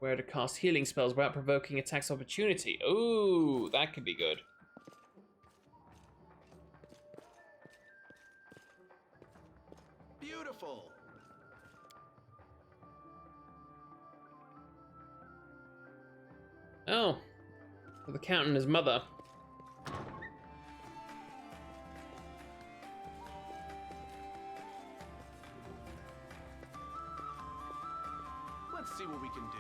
Where to cast healing spells without provoking attacks of opportunity. Ooh, that could be good. Beautiful. Oh, the Count and his mother. Let's see what we can do.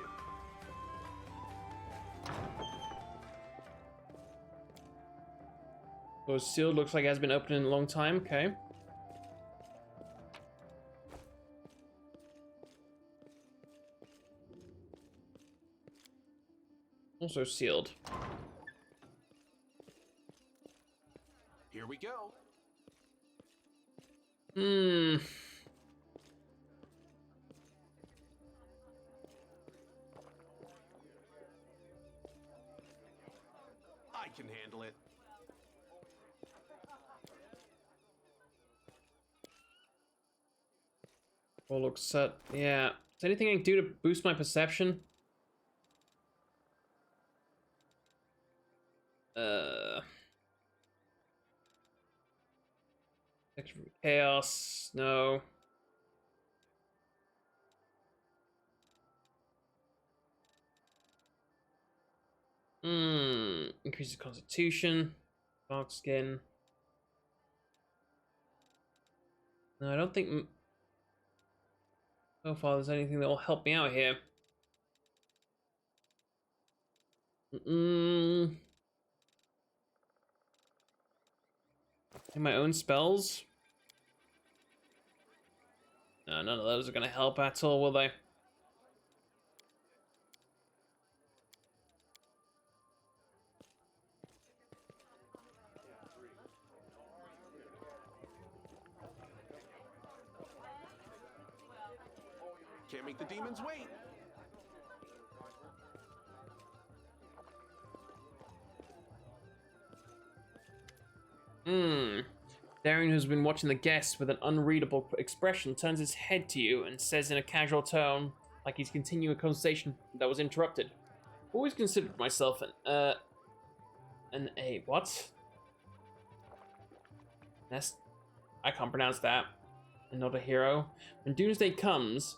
So sealed, looks like it has been open in a long time. Okay. Also sealed. Here we go. Hmm. I can handle it. All looks set. Yeah. Is there anything I can do to boost my perception? Chaos. No. Increases constitution. Dark skin. No, I don't think so far there's anything that will help me out here. In my own spells? No, none of those are going to help at all, will they? Can't make the demons wait. Darian, who's been watching the guests with an unreadable expression, turns his head to you and says in a casual tone, like he's continuing a conversation that was interrupted. Always considered myself what? I can't pronounce that. And not a hero. When doomsday comes,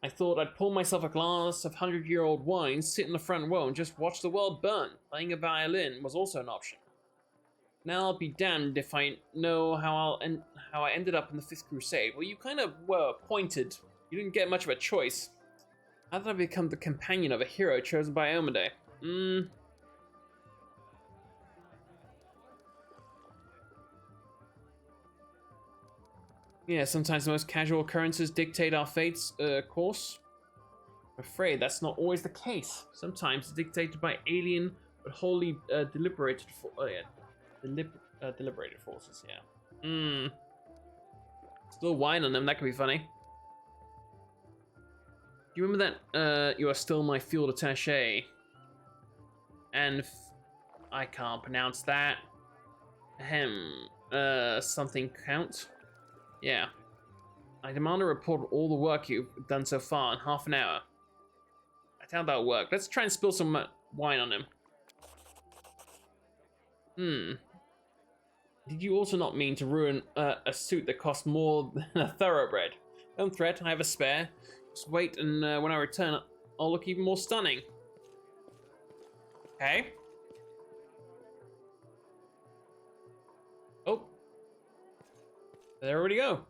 I thought I'd pour myself a glass of 100-year-old wine, sit in the front row, and just watch the world burn. Playing a violin was also an option. Now I'll be damned if I know how I ended up in the Fifth Crusade. Well, you kind of were appointed. You didn't get much of a choice. How did I become the companion of a hero chosen by Omade? Yeah, sometimes the most casual occurrences dictate our fate's course. I'm afraid that's not always the case. Sometimes it's dictated by alien but wholly deliberated forces, yeah. Still wine on them, that could be funny. Do you remember that you are still my field attaché? And I can't pronounce that. Something count? Yeah. I demand a report of all the work you've done so far in half an hour. I doubt that'll work. Let's try and spill some wine on him. Did you also not mean to ruin a suit that cost more than a thoroughbred? Don't threat, I have a spare. Just wait, and when I return, I'll look even more stunning. Okay. Oh. There we go.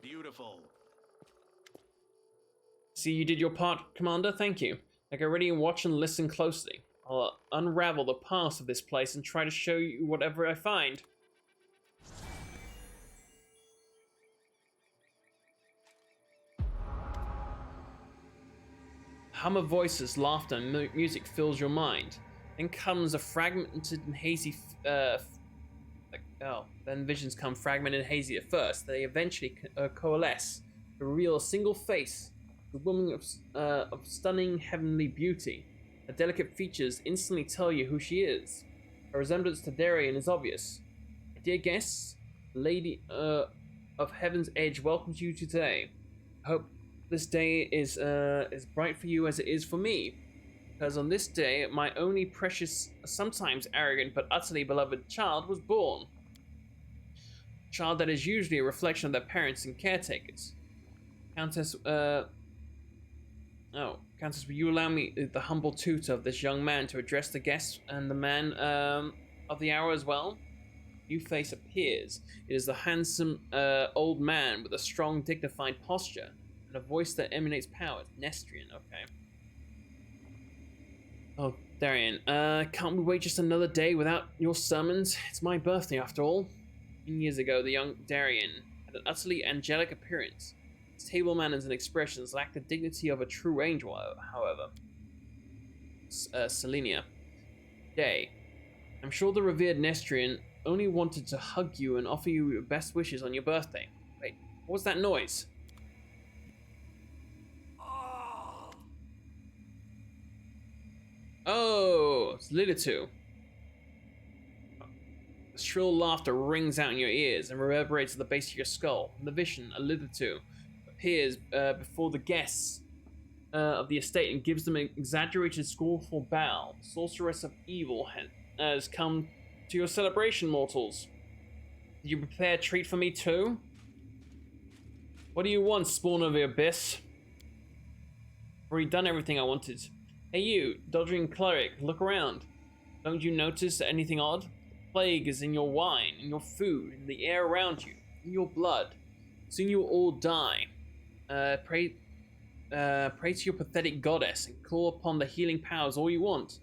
Beautiful. See, you did your part, Commander. Thank you. Now get ready and watch and listen closely. I'll unravel the past of this place and try to show you whatever I find. Hum of voices, laughter, and music fills your mind. Then comes a fragmented and hazy. Then visions come fragmented and hazy at first. They eventually coalesce to reveal a single face, a woman of stunning heavenly beauty. Her delicate features instantly tell you who she is. Her resemblance to Darian is obvious. Dear guests, the Lady of Heaven's Edge welcomes you today. I hope this day is as bright for you as it is for me. Because on this day, my only precious, sometimes arrogant, but utterly beloved child was born. A child that is usually a reflection of their parents and caretakers. Countess, Countess, will you allow me, the humble tutor of this young man, to address the guests and the man, of the hour as well? New face appears. It is the handsome, old man with a strong, dignified posture and a voice that emanates power. Nestrian, okay. Oh, Darian, can't we wait just another day without your summons? It's my birthday, after all. 10 years ago, the young Darian had an utterly angelic appearance. His table manners and expressions lacked the dignity of a true angel, however. Selenia. Day. I'm sure the revered Nestrian only wanted to hug you and offer you your best wishes on your birthday. Wait, what was that noise? Oh, it's Lilitu. The shrill laughter rings out in your ears and reverberates at the base of your skull. In the vision, a Lilitu appears before the guests of the estate and gives them an exaggerated, scornful bow. The sorceress of evil has come to your celebration, mortals. Did you prepare a treat for me too? What do you want, spawn of the abyss? I've already done everything I wanted. Hey you, dodging cleric, look around. Don't you notice anything odd? Plague is in your wine, in your food, in the air around you, in your blood. Soon you will all die. Pray to your pathetic goddess and call upon the healing powers all you want.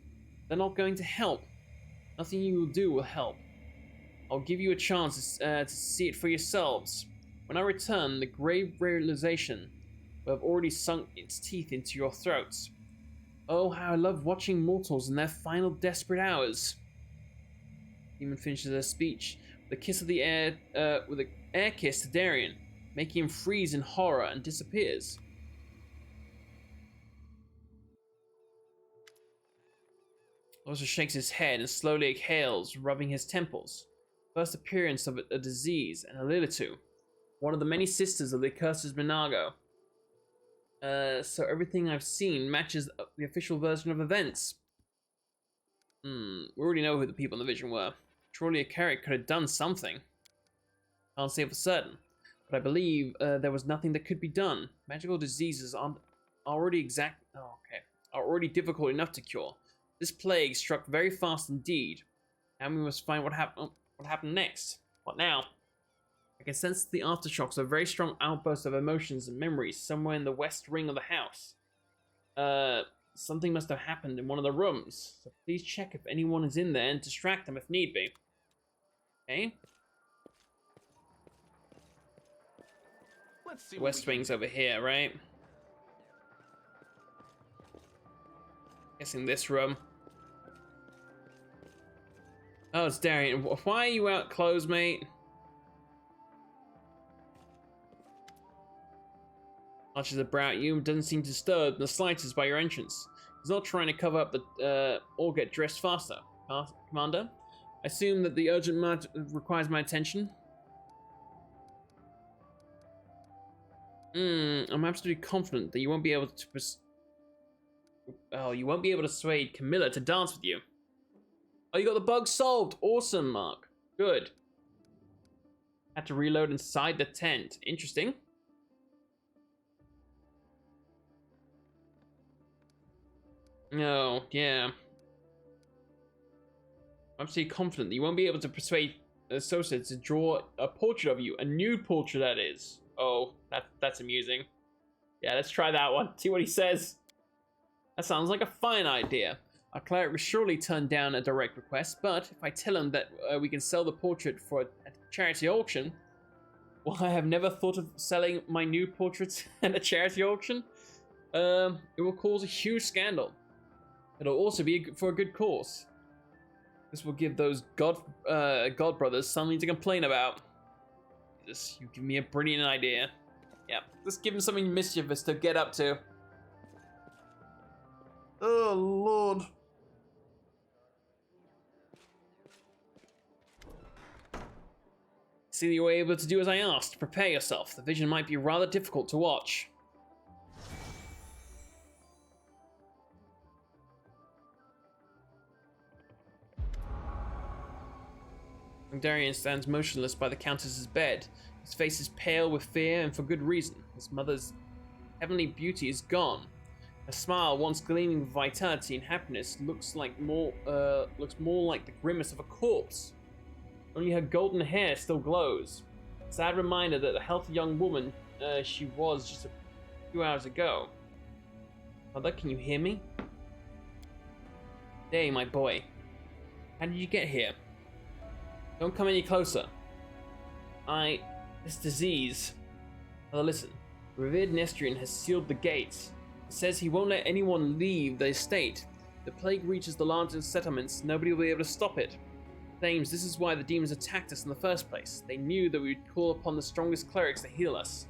They're not going to help. Nothing you will do will help. I'll give you a chance to see it for yourselves. When I return, the grave realization will have already sunk its teeth into your throats. Oh, how I love watching mortals in their final desperate hours. Demon finishes her speech with a kiss of the air, with an air kiss to Darian, making him freeze in horror and disappears. Also shakes his head and slowly exhales, rubbing his temples. First appearance of a disease and a Lilitu, one of the many sisters of the Curses Minago. So everything I've seen matches the official version of events. We already know who the people in the vision were. Surely a carrot could have done something. Can't say for certain, but I believe there was nothing that could be done. Magical diseases are already difficult enough to cure. This plague struck very fast indeed. Now we must find what happened next. What now? I can sense the aftershocks of a very strong outburst of emotions and memories somewhere in the west wing of the house. Something must have happened in one of the rooms, so please check if anyone is in there and distract them if need be. Okay. Let's see. West wing's over here, right? Guessing this room. Oh, it's Darian. Why are you out clothes, mate? Arches about you and doesn't seem disturbed in the slightest by your entrance. He's not trying to cover up the or get dressed faster. Commander, I assume that the urgent matter requires my attention. I'm absolutely confident that you won't be able to persuade Camilla to dance with you. Oh, you got the bug solved. Awesome, Mark. Good. Had to reload inside the tent. Interesting. No, yeah. I'm absolutely confident that you won't be able to persuade associates to draw a portrait of you. A nude portrait, that is. Oh, that's amusing. Yeah, let's try that one. See what he says. That sounds like a fine idea. Our cleric will surely turn down a direct request, but if I tell him that we can sell the portrait for a charity auction, well, I have never thought of selling my nude portraits at a charity auction. It will cause a huge scandal. It'll also be for a good cause. This will give those God brothers something to complain about. You give me a brilliant idea. Yeah, let's give him something mischievous to get up to. Oh, Lord. See that you were able to do as I asked. Prepare yourself. The vision might be rather difficult to watch. Darian stands motionless by the Countess's bed. His face is pale with fear, and for good reason. His mother's heavenly beauty is gone. Her smile, once gleaming with vitality and happiness, looks more like the grimace of a corpse. Only her golden hair still glows. A sad reminder that the healthy young woman she was just a few hours ago. Mother, can you hear me? Hey, my boy. How did you get here? Don't come any closer. This disease. Mother, listen. The revered Nestrian has sealed the gates. He says he won't let anyone leave the estate. If the plague reaches the largest settlements, nobody will be able to stop it. Claims this is why the demons attacked us in the first place. They knew that we would call upon the strongest clerics to heal us.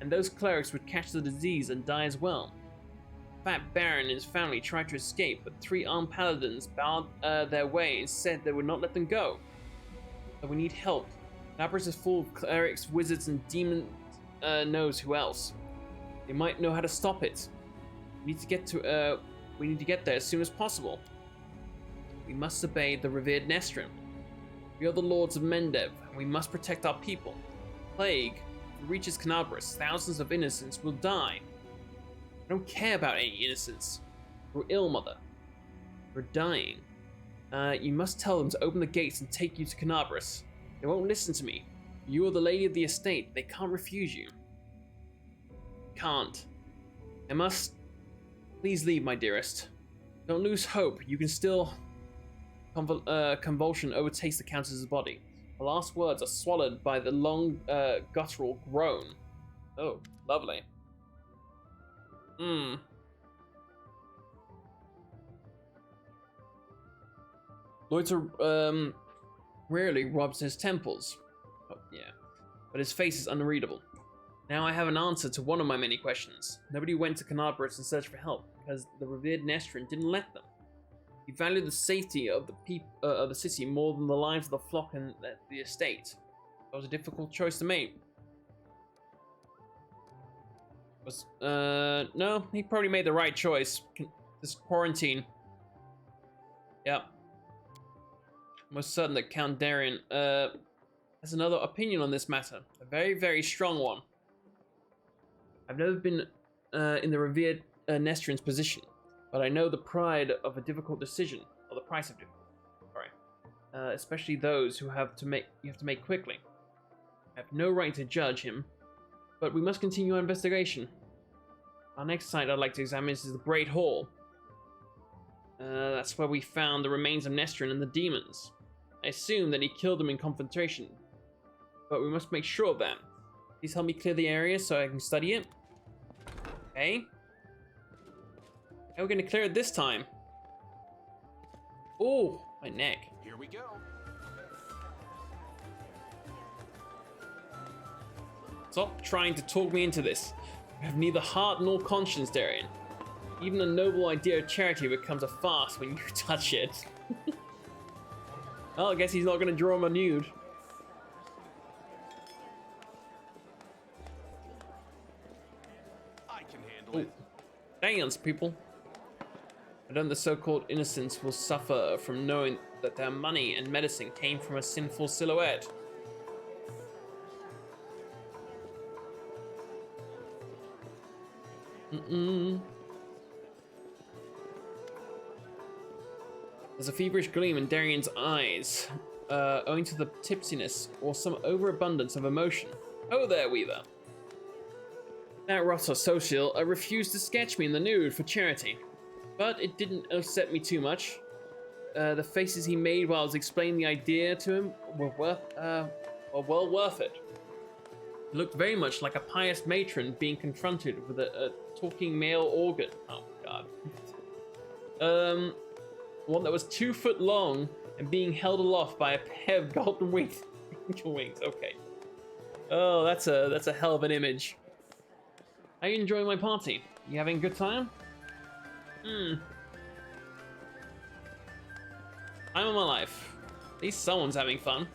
And those clerics would catch the disease and die as well. Fat Baron and his family tried to escape, but 3 armed paladins barred their way and said they would not let them go. So we need help. Labras is full of clerics, wizards, and demon knows who else. They might know how to stop it. We need to get there as soon as possible. We must obey the revered Nestrian. We are the lords of Mendev, and we must protect our people. Plague, if it reaches Canabras, thousands of innocents will die. I don't care about any innocents. We're ill, Mother. We're dying. You must tell them to open the gates and take you to Canabras. They won't listen to me. You are the lady of the estate. They can't refuse you. Can't. I must. Please leave, my dearest. Don't lose hope. You can still. Convulsion overtakes the Countess's body. The last words are swallowed by the long, guttural groan. Oh, lovely. Loiter, rarely rubs his temples. Oh, yeah. But his face is unreadable. Now I have an answer to one of my many questions. Nobody went to Canabras in search for help, because the revered Nestrian didn't let them. He valued the safety of the city more than the lives of the flock and the estate. That was a difficult choice to make. No, he probably made the right choice. This quarantine. Yep. Most certain that Count Darian has another opinion on this matter. A very, very strong one. I've never been in the revered Nestrian's position, but I know the pride of a difficult decision, or the price of difficult. Sorry. Especially those who you have to make quickly. I have no right to judge him, but we must continue our investigation. Our next site I'd like to examine is the Great Hall. That's where we found the remains of Nestrian and the demons. I assume that he killed them in confrontation, but we must make sure of that. Please help me clear the area so I can study it. Okay. How are we going to clear it this time? Oh, my neck. Here we go. Stop trying to talk me into this. You have neither heart nor conscience, Darian. Even a noble idea of charity becomes a farce when you touch it. Well, I guess he's not going to draw him a nude. I can handle it. Dance, people. I know the so-called innocents will suffer from knowing that their money and medicine came from a sinful silhouette. There's a feverish gleam in Darian's eyes, owing to the tipsiness or some overabundance of emotion. Oh there, Weaver. That Rotter social refused to sketch me in the nude for charity, but it didn't upset me too much. The faces he made while I was explaining the idea to him were well worth it. He looked very much like a pious matron being confronted with a talking male organ. Oh god. One that was 2 foot long and being held aloft by a pair of golden wings. Wings. Okay. Oh, that's a hell of an image. How you enjoying my party? You having a good time? Time of my life. At least someone's having fun.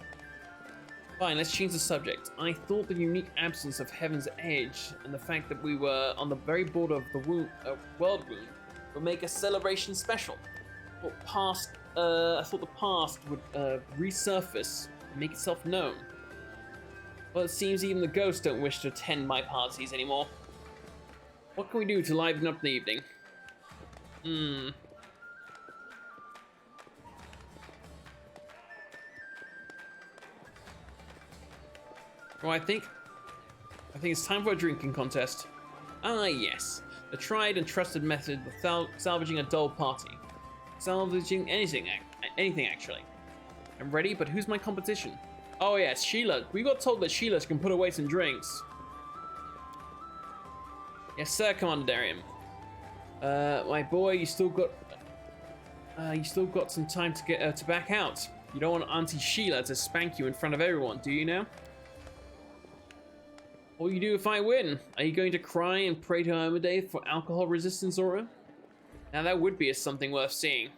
Fine, let's change the subject. I thought the unique absence of Heaven's Edge and the fact that we were on the very border of the world wound would make a celebration special. I thought the past would resurface, make itself known. Well, it seems even the ghosts don't wish to attend my parties anymore. What can we do to liven up the evening? Well, I think it's time for a drinking contest. Ah, yes. The tried and trusted method of salvaging a dull party. Salvaging anything actually. I'm ready, but who's my competition? Oh yes, Sheila. We got told that Sheila can put away some drinks. Yes, sir, Commander Darian. My boy, you still got some time to get to back out. You don't want Auntie Sheila to spank you in front of everyone, do you now? What will you do if I win? Are you going to cry and pray to Armade for alcohol resistance aura? Now that would be something worth seeing.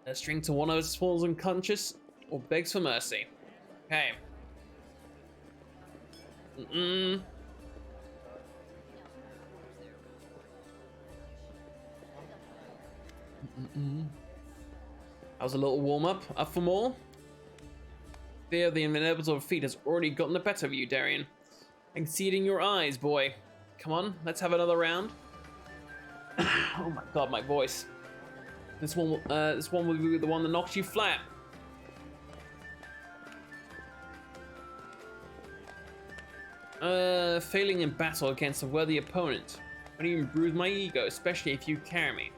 A string to one of us falls unconscious or begs for mercy. Okay. That was a little warm-up. Up for more? Fear of the inevitable defeat has already gotten the better of you, Darian. I can see it in your eyes, boy. Come on, let's have another round. Oh my god, my voice. This one will be the one that knocks you flat. Failing in battle against a worthy opponent. Won't even bruise my ego, especially if you carry me.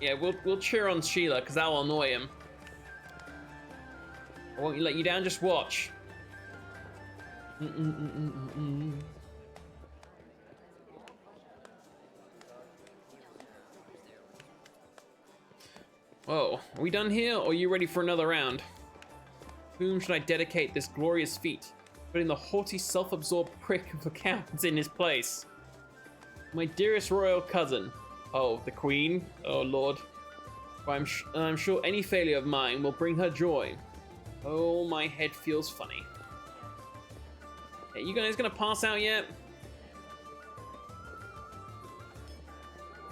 Yeah, we'll cheer on Sheila, because that will annoy him. I won't let you down, just watch. Whoa, are we done here, or are you ready for another round? Whom should I dedicate this glorious feat? Putting the haughty, self-absorbed prick of a count in his place. My dearest royal cousin. Oh, the queen? Oh, Lord. I'm sure any failure of mine will bring her joy. Oh, my head feels funny. Hey, you guys gonna pass out yet?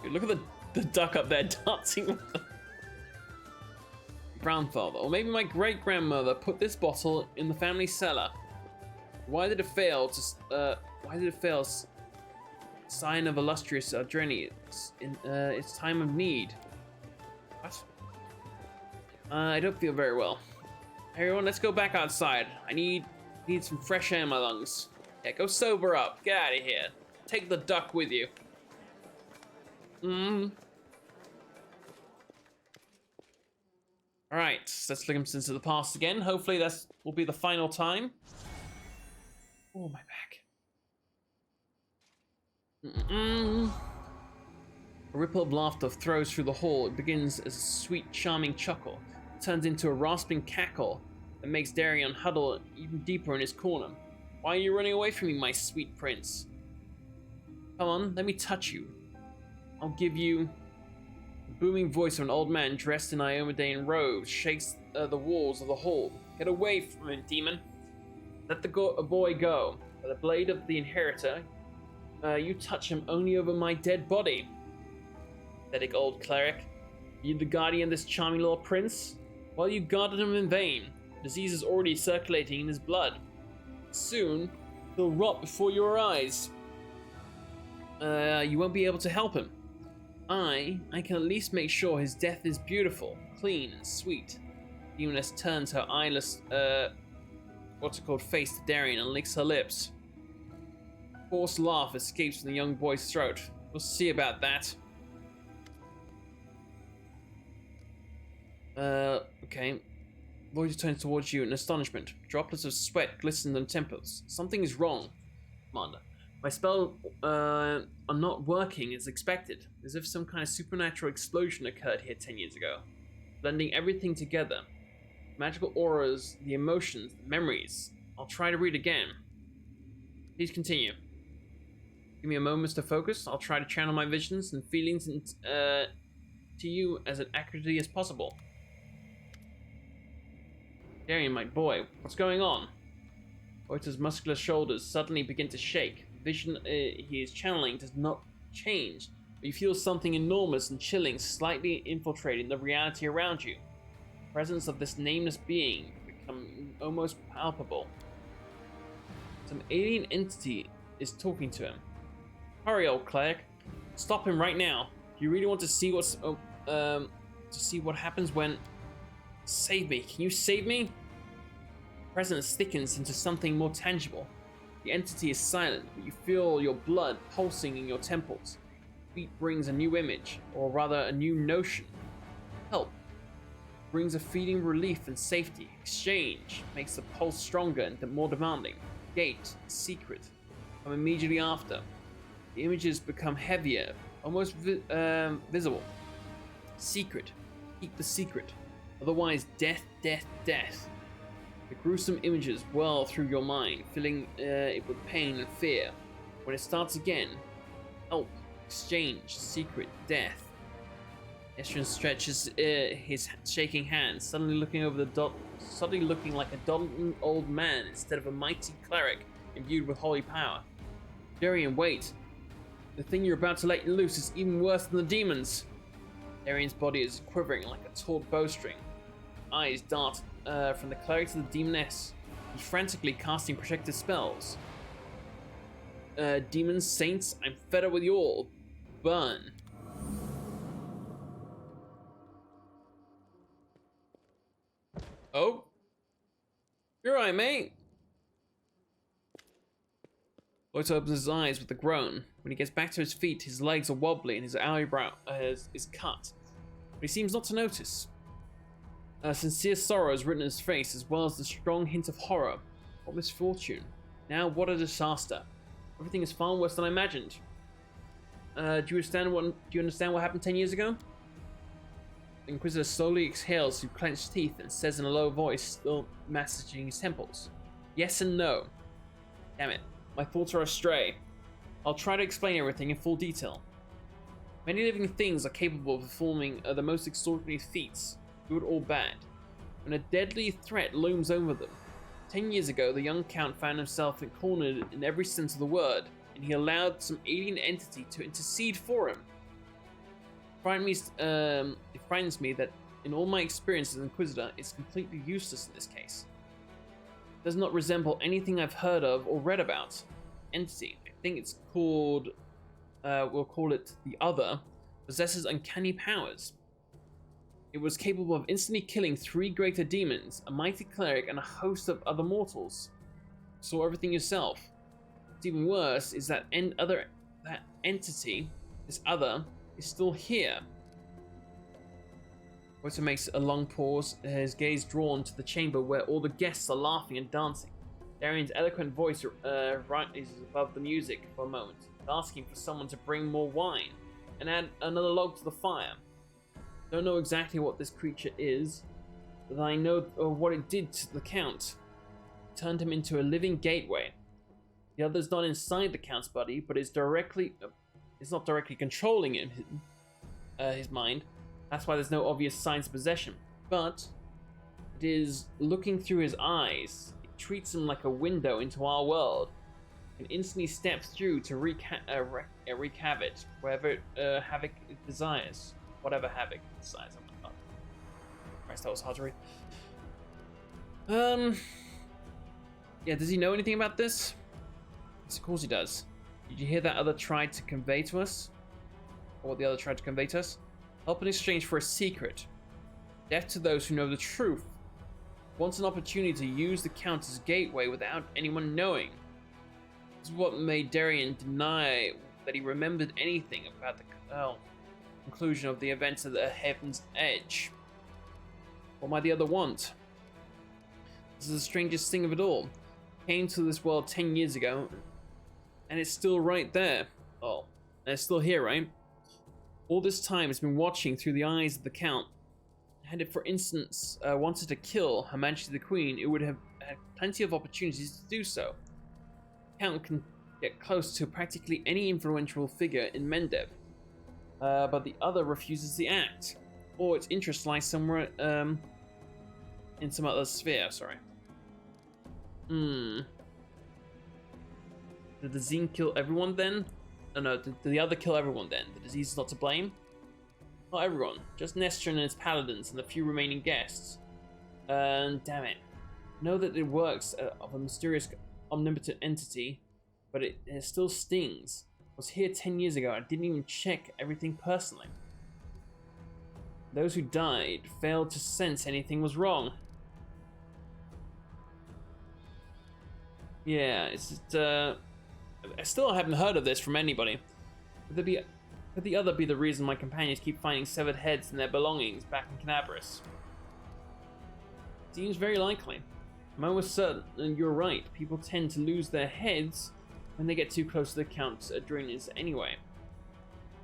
Dude, look at the duck up there dancing with the grandfather, or maybe my great-grandmother put this bottle in the family cellar. Why did it fail to, sign of illustrious journey in its time of need? What? I don't feel very well. Everyone, let's go back outside. I need some fresh air in my lungs. Yeah, go sober up. Get out of here. Take the duck with you. Alright, let's look into the past again. Hopefully that will be the final time. Oh, my back. A ripple of laughter throws through the hall. It begins as a sweet, charming chuckle. It turns into a rasping cackle that makes Darian huddle even deeper in his corner. Why are you running away from me, my sweet prince? Come on, let me touch you. I'll give you... The booming voice of an old man dressed in Iomedaean robes shakes the walls of the hall. Get away from him, demon. Let the boy go. By the blade of the inheritor, you touch him only over my dead body. Pathetic old cleric. You the guardian of this charming little prince? Well, you guarded him in vain. The disease is already circulating in his blood. Soon, he'll rot before your eyes. You won't be able to help him. I can at least make sure his death is beautiful, clean, and sweet. The demoness turns her eyeless, face to Darian and licks her lips. A forced laugh escapes from the young boy's throat. We'll see about that. Okay. Voyager turns towards you in astonishment. Droplets of sweat glisten on temples. Something is wrong, Commander. My spell are not working as expected, as if some kind of supernatural explosion occurred here 10 years ago, blending everything together. Magical auras, the emotions, the memories. I'll try to read again. Please continue. Give me a moment to focus. I'll try to channel my visions and feelings to you as accurately as possible. Darian, my boy, what's going on? Oita's muscular shoulders suddenly begin to shake. The vision he is channeling does not change, but you feel something enormous and chilling slightly infiltrating the reality around you. The presence of this nameless being become almost palpable. Some alien entity is talking to him. Hurry, old cleric. Stop him right now. Do you really want to see what happens when... Save me. Can you save me? The presence thickens into something more tangible. The entity is silent, but you feel your blood pulsing in your temples. Beat brings a new image, or rather a new notion. Help brings a feeling relief and safety. Exchange makes the pulse stronger and more demanding. Gate, secret, come immediately after. The images become heavier, almost visible. Secret, keep the secret. Otherwise, death, death, death. The gruesome images whirl through your mind, filling it with pain and fear. When it starts again, help, exchange, secret, death. Estrian stretches his shaking hand, suddenly looking like a doddery old man instead of a mighty cleric imbued with holy power. Darian, wait. The thing you're about to let loose is even worse than the demons. Darian's body is quivering like a taut bowstring. Eyes dart from the cleric to the demoness. He's frantically casting protective spells. Demons, saints, I'm fed up with you all. Burn. Oh. You're right, mate. Otto opens his eyes with a groan. When he gets back to his feet, his legs are wobbly and his eyebrow is cut. But he seems not to notice. Sincere sorrow is written in his face, as well as the strong hint of horror. What misfortune. Now, what a disaster. Everything is far worse than I imagined. Do you understand what happened 10 years ago? The Inquisitor slowly exhales through clenched teeth and says in a low voice, still massaging his temples. Yes and no. Damn it. My thoughts are astray. I'll try to explain everything in full detail. Many living things are capable of performing the most extraordinary feats, good or bad, when a deadly threat looms over them. 10 years ago, the young Count found himself cornered in every sense of the word, and he allowed some alien entity to intercede for him. It frightens me that in all my experience as Inquisitor, it's completely useless in this case. It does not resemble anything I've heard of or read about. Entity, I think it's called, we'll call it the Other, possesses uncanny powers. It was capable of instantly killing 3 greater demons, a mighty cleric, and a host of other mortals. You saw everything yourself. What's even worse is that entity, this Other, is still here. Otto makes a long pause, his gaze drawn to the chamber where all the guests are laughing and dancing. Darian's eloquent voice rises above the music for a moment, asking for someone to bring more wine and add another log to the fire. Don't know exactly what this creature is, but I know what it did to the Count. It turned him into a living gateway. The Other's not inside the Count's body, but is not directly controlling him, his mind. That's why there's no obvious signs of possession. But it is looking through his eyes. It treats him like a window into our world, and instantly steps through to wreak havoc wherever havoc it desires. Whatever havoc it desires. Oh my god. Christ, that was hard to read. Yeah, does he know anything about this? Yes, of course he does. Did you hear that Other tried to convey to us? Or what the Other tried to convey to us? Help in exchange for a secret. Death to those who know the truth. Wants an opportunity to use the Count as gateway without anyone knowing. This is what made Darian deny that he remembered anything about the conclusion of the events of the Heaven's Edge. What might the Other want? This is the strangest thing of it all. Came to this world 10 years ago, and it's still right there. Oh, and it's still here, right? All this time it's been watching through the eyes of the Count. Had it, for instance, wanted to kill Her Majesty the Queen, it would have had plenty of opportunities to do so. The Count can get close to practically any influential figure in Mendev, but the Other refuses the act, or its interest lies somewhere in some other sphere. Sorry. Did the Zine kill everyone then? No, did the Other kill everyone then? The disease is not to blame? Not everyone, just Nestrin and his paladins and the few remaining guests. Damn it. Know that it works of a mysterious, omnipotent entity, but it still stings. I was here 10 years ago. I didn't even check everything personally. Those who died failed to sense anything was wrong. Yeah, it's just, I still haven't heard of this from anybody. Could the other be the reason my companions keep finding severed heads and their belongings back in Canabris? Seems very likely. I'm almost certain you're right. People tend to lose their heads when they get too close to the Count's adrenals anyway.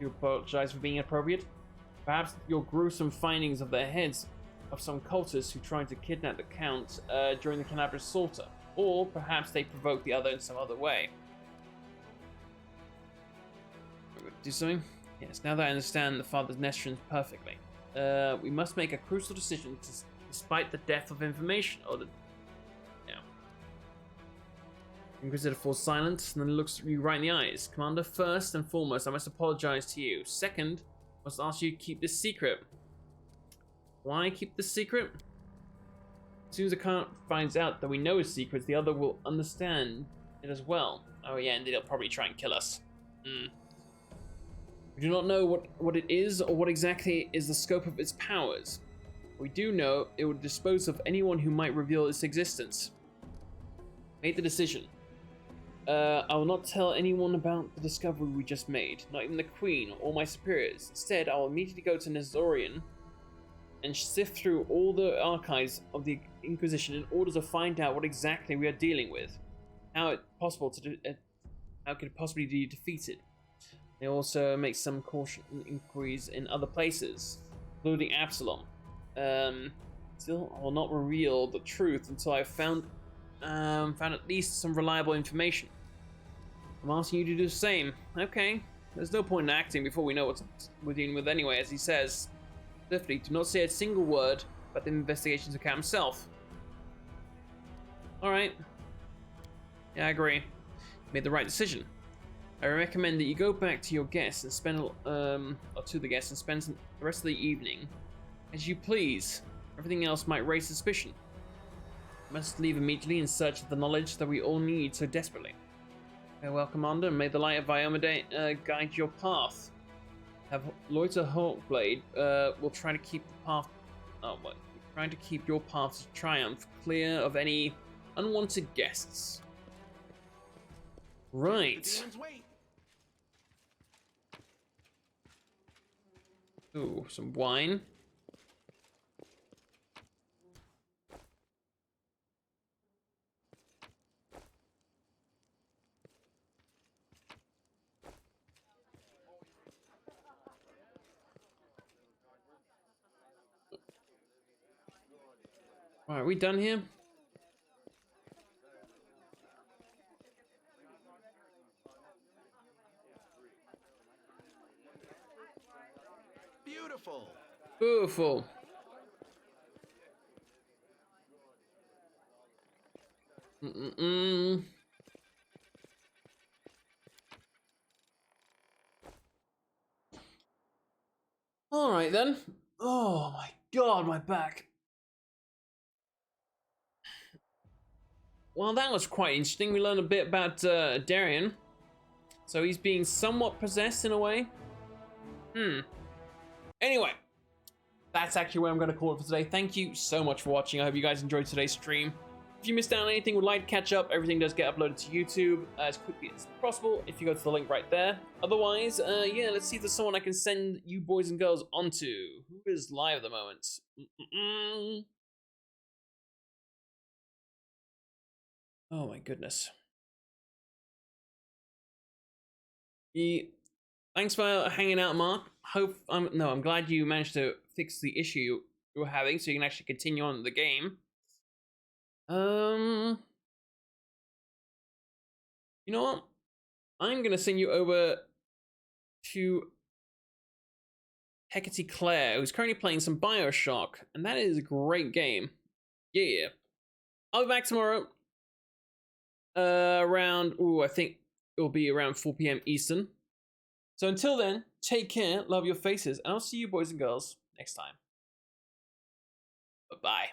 You apologize for being inappropriate? Perhaps your gruesome findings of their heads of some cultists who tried to kidnap the Count during the Canabris slaughter. Or perhaps they provoked the other in some other way. Do something? Yes, now that I understand the Father's Nestrons perfectly. We must make a crucial decision despite the depth of information, or the... Yeah. Inquisitor falls silent and then looks you right in the eyes. Commander, first and foremost, I must apologize to you. Second, I must ask you to keep this secret. Why keep this secret? As soon as the Count finds out that we know his secrets, the other will understand it as well. Oh yeah, and they'll probably try and kill us. We do not know what it is or what exactly is the scope of its powers. We do know it would dispose of anyone who might reveal its existence. Made the decision. I will not tell anyone about the discovery we just made, not even the Queen or my superiors. Instead, I will immediately go to Nezorian and sift through all the archives of the Inquisition in order to find out what exactly we are dealing with. How it could possibly be defeated. They also make some caution inquiries in other places, including Absalom. Still, I will not reveal the truth until I've found at least some reliable information. I'm asking you to do the same. Okay, there's no point in acting before we know what we're dealing with anyway, as he says. Swiftly, do not say a single word about the investigations of Cat himself. Alright. Yeah, I agree. You made the right decision. I recommend that you go back to your guests and spend, the rest of the evening as you please. Everything else might raise suspicion. You must leave immediately in search of the knowledge that we all need so desperately. Farewell, Commander, and may the light of Viomade guide your path. Have Loiter Hawkblade will try to keep the path. Trying to keep your path to triumph clear of any unwanted guests. Right. Ooh, some wine. Alright, are we done here? Beautiful. Beautiful. Alright then. Oh my god, my back. Well, that was quite interesting. We learned a bit about Darian. So he's being somewhat possessed in a way. Anyway, that's actually where I'm going to call it for today. Thank you so much for watching. I hope you guys enjoyed today's stream. If you missed out on anything, would like to catch up, everything does get uploaded to YouTube as quickly as possible if you go to the link right there. Otherwise, yeah, let's see if there's someone I can send you boys and girls onto. Who is live at the moment? Oh my goodness. Thanks for hanging out, Mark. I'm glad you managed to fix the issue you were having, so you can actually continue on the game. You know what? I'm gonna send you over to Hecate Claire, who's currently playing some BioShock, and that is a great game. Yeah. I'll be back tomorrow. I think it'll be around 4 p.m. Eastern. So until then, take care, love your faces, and I'll see you boys and girls next time. Bye-bye.